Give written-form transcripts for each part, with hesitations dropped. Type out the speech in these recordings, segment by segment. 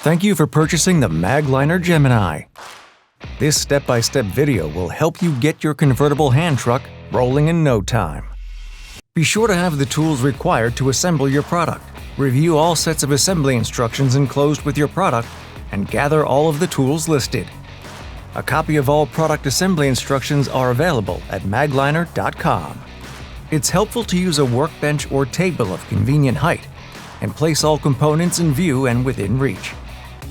Thank you for purchasing the Magliner Gemini. This step-by-step video will help you get your convertible hand truck rolling in no time. Be sure to have the tools required to assemble your product. Review all sets of assembly instructions enclosed with your product and gather all of the tools listed. A copy of all product assembly instructions are available at magliner.com. It's helpful to use a workbench or table of convenient height and place all components in view and within reach.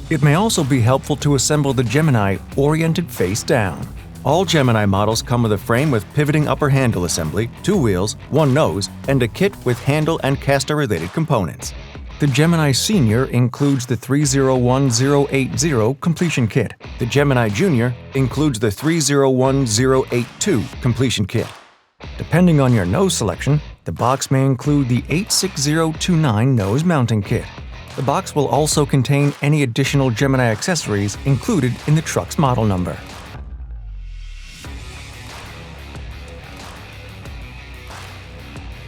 It may also be helpful to assemble the Gemini oriented face down. All Gemini models come with a frame with pivoting upper handle assembly, 2 wheels, 1 nose, and a kit with handle and caster-related components. The Gemini Senior includes the 301080 completion kit. The Gemini Junior includes the 301082 completion kit. Depending on your nose selection, the box may include the 86029 nose mounting kit. The box will also contain any additional Gemini accessories included in the truck's model number.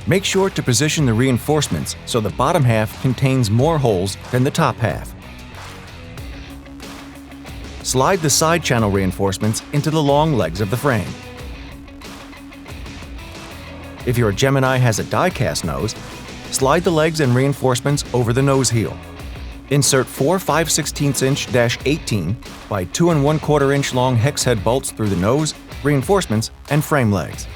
Make sure to position the reinforcements so the bottom half contains more holes than the top half. Slide the side channel reinforcements into the long legs of the frame. If your Gemini has a die-cast nose, slide the legs and reinforcements over the nose heel. Insert 4 5/16" 18 by 2 1/4 inch long hex head bolts through the nose, reinforcements, and frame legs.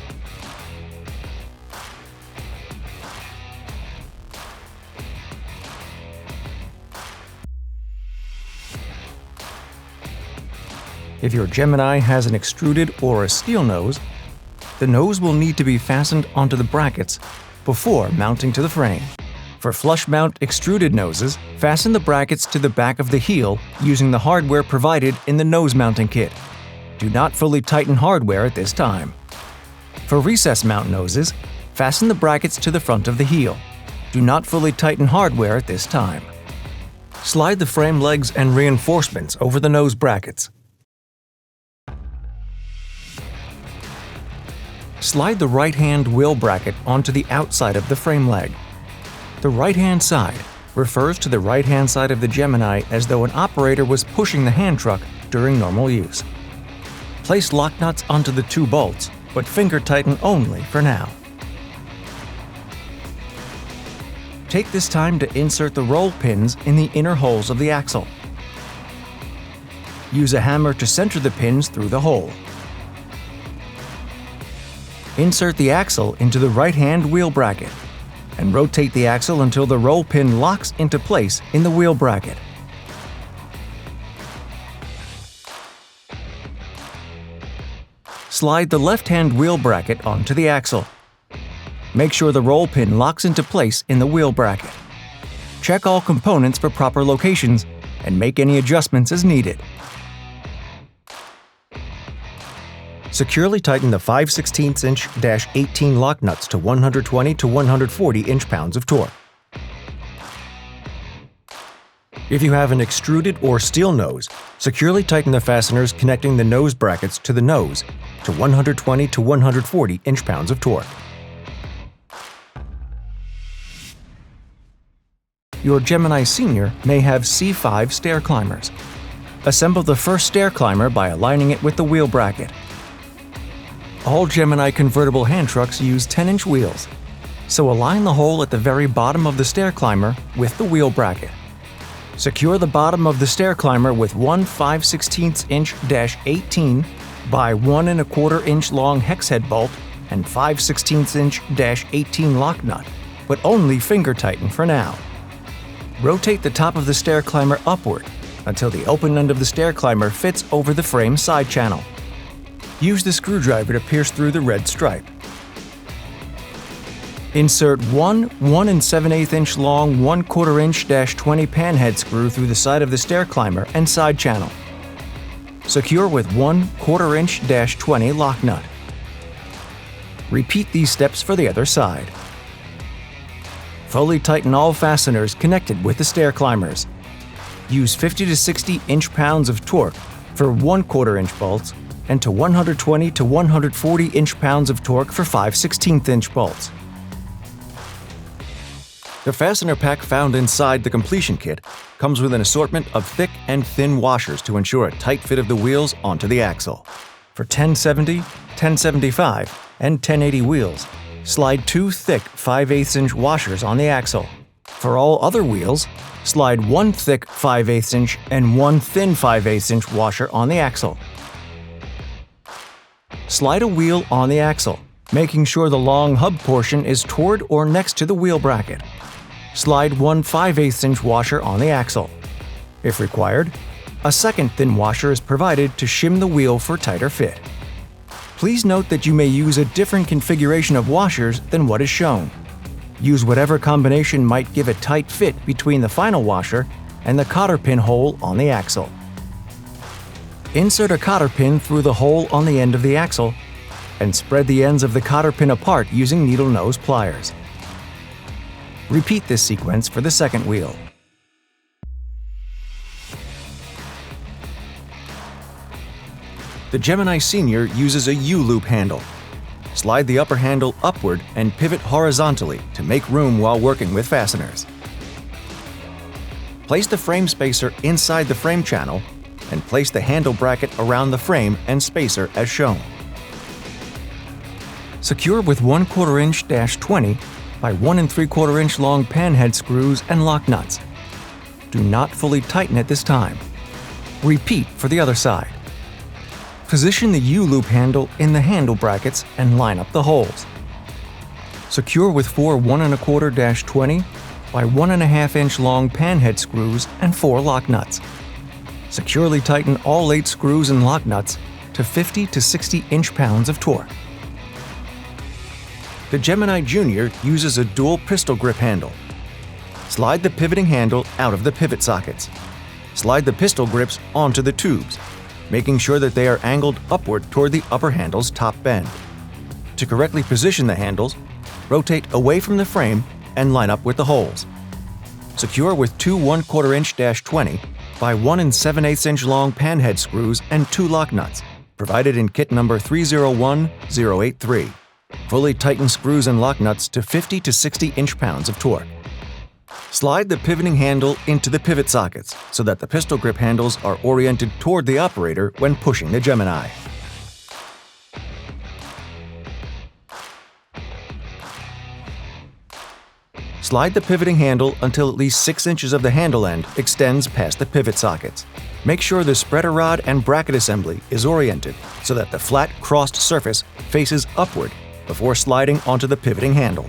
If your Gemini has an extruded or a steel nose, the nose will need to be fastened onto the brackets before mounting to the frame. For flush mount extruded noses, fasten the brackets to the back of the heel using the hardware provided in the nose mounting kit. Do not fully tighten hardware at this time. For recess mount noses, fasten the brackets to the front of the heel. Do not fully tighten hardware at this time. Slide the frame legs and reinforcements over the nose brackets. Slide the right-hand wheel bracket onto the outside of the frame leg. The right-hand side refers to the right-hand side of the Gemini as though an operator was pushing the hand truck during normal use. Place lock nuts onto the 2 bolts, but finger tighten only for now. Take this time to insert the roll pins in the inner holes of the axle. Use a hammer to center the pins through the hole. Insert the axle into the right-hand wheel bracket and rotate the axle until the roll pin locks into place in the wheel bracket. Slide the left-hand wheel bracket onto the axle. Make sure the roll pin locks into place in the wheel bracket. Check all components for proper locations and make any adjustments as needed. Securely tighten the 5/16" 18 lock nuts to 120 to 140 inch-pounds of torque. If you have an extruded or steel nose, securely tighten the fasteners connecting the nose brackets to the nose to 120 to 140 inch-pounds of torque. Your Gemini Senior may have C5 stair climbers. Assemble the first stair climber by aligning it with the wheel bracket. All Gemini convertible hand trucks use 10-inch wheels, so align the hole at the very bottom of the stair climber with the wheel bracket. Secure the bottom of the stair climber with 1 5/16" 18 by 1 1/4 inch long hex head bolt and 5/16" 18 lock nut, but only finger tighten for now. Rotate the top of the stair climber upward until the open end of the stair climber fits over the frame side channel. Use the screwdriver to pierce through the red stripe. Insert 1 1 7/8 inch long 1/4 inch 20 panhead screw through the side of the stair climber and side channel. Secure with 1/4 inch 20 lock nut. Repeat these steps for the other side. Fully tighten all fasteners connected with the stair climbers. Use 50 to 60 inch-pounds of torque for 1/4 inch bolts and to 120 to 140 inch-pounds of torque for 5/16 inch bolts. The fastener pack found inside the completion kit comes with an assortment of thick and thin washers to ensure a tight fit of the wheels onto the axle. For 1070, 1075, and 1080 wheels, slide 2 thick 5/8" washers on the axle. For all other wheels, slide 1 thick 5/8" and 1 thin 5/8" washer on the axle. Slide a wheel on the axle, making sure the long hub portion is toward or next to the wheel bracket. Slide 1 5/8" washer on the axle. If required, a second thin washer is provided to shim the wheel for tighter fit. Please note that you may use a different configuration of washers than what is shown. Use whatever combination might give a tight fit between the final washer and the cotter pin hole on the axle. Insert a cotter pin through the hole on the end of the axle and spread the ends of the cotter pin apart using needle nose pliers. Repeat this sequence for the second wheel. The Gemini Senior uses a U-loop handle. Slide the upper handle upward and pivot horizontally to make room while working with fasteners. Place the frame spacer inside the frame channel and place the handle bracket around the frame and spacer as shown. Secure with 1/4 inch -20 by 1 3/4 inch long panhead screws and lock nuts. Do not fully tighten at this time. Repeat for the other side. Position the U-loop handle in the handle brackets and line up the holes. Secure with 4 1 1/4 -20 by 1 1/2 inch long panhead screws and 4 lock nuts. Securely tighten all 8 screws and lock nuts to 50 to 60 inch-pounds of torque. The Gemini Junior uses a dual pistol grip handle. Slide the pivoting handle out of the pivot sockets. Slide the pistol grips onto the tubes, making sure that they are angled upward toward the upper handle's top bend. To correctly position the handles, rotate away from the frame and line up with the holes. Secure with 2 1/4 inch -20 by 1 7/8 inch long panhead screws and 2 lock nuts, provided in kit number 301083. Fully tighten screws and lock nuts to 50 to 60 inch-pounds of torque. Slide the pivoting handle into the pivot sockets so that the pistol grip handles are oriented toward the operator when pushing the Gemini. Slide the pivoting handle until at least 6 inches of the handle end extends past the pivot sockets. Make sure the spreader rod and bracket assembly is oriented so that the flat crossed surface faces upward before sliding onto the pivoting handle.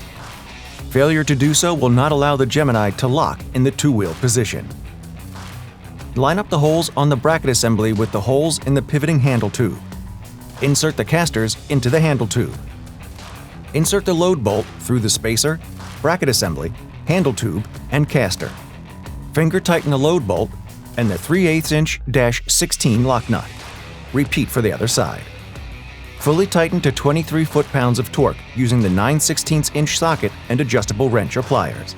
Failure to do so will not allow the Gemini to lock in the two-wheel position. Line up the holes on the bracket assembly with the holes in the pivoting handle tube. Insert the casters into the handle tube. Insert the load bolt through the spacer, bracket assembly, handle tube, and caster. Finger tighten the load bolt and the 3/8 inch -16 lock nut. Repeat for the other side. Fully tighten to 23 foot-pounds of torque using the 9/16 inch socket and adjustable wrench or pliers.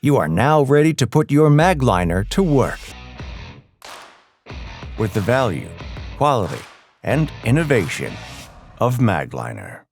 You are now ready to put your Magliner to work. With the value, quality, and innovation of Magliner.